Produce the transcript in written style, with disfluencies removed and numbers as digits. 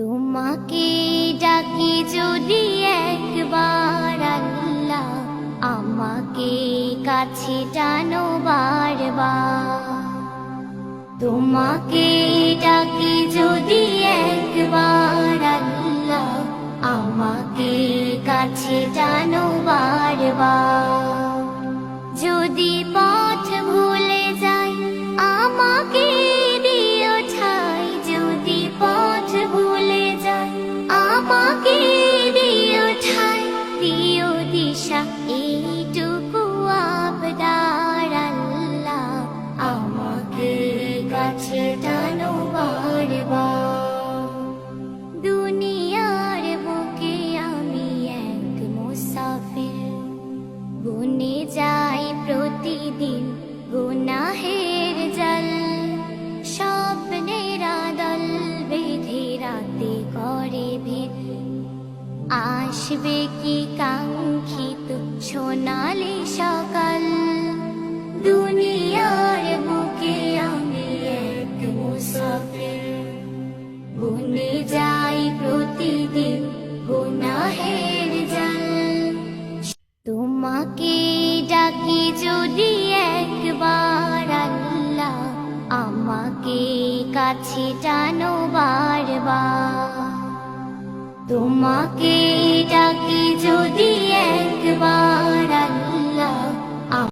তোমাকে ডাকি যদি একবার আল্লাহ, আমাকে কাছে টানো বারবার। তোমাকে ডাকি যদি একবার আল্লাহ, আমাকে কাছে টানো বারবার। যদি পথ ভুলে যাই আমাকে দিও ঠাই, যদি পথ ভুলে যাই আমাকে দিও ঠাই, দিও দিশা এইটুকু আবদার আল্লাহ, আমাকে কাছে টানো বারবার। দুনিয়ার বুকে আমি এক মুসাফির, গুনে যাই প্রতিদিন গুনাহের জল। স্বপ্নের আদল বেঁধে রাতে করে ভিড়, আসবে কি কাঙ্ক্ষিত সোনালি সকাল। দুনিয়ার বুকে আমি এক মুসাফির, গুনে যাই প্রতিদিন গুনাহের জল। তোমাকে ডাকি যদি একবার আল্লাহ, আমাকে কাছে টানো বারবার। তোমাকে ডাকি যদি একবার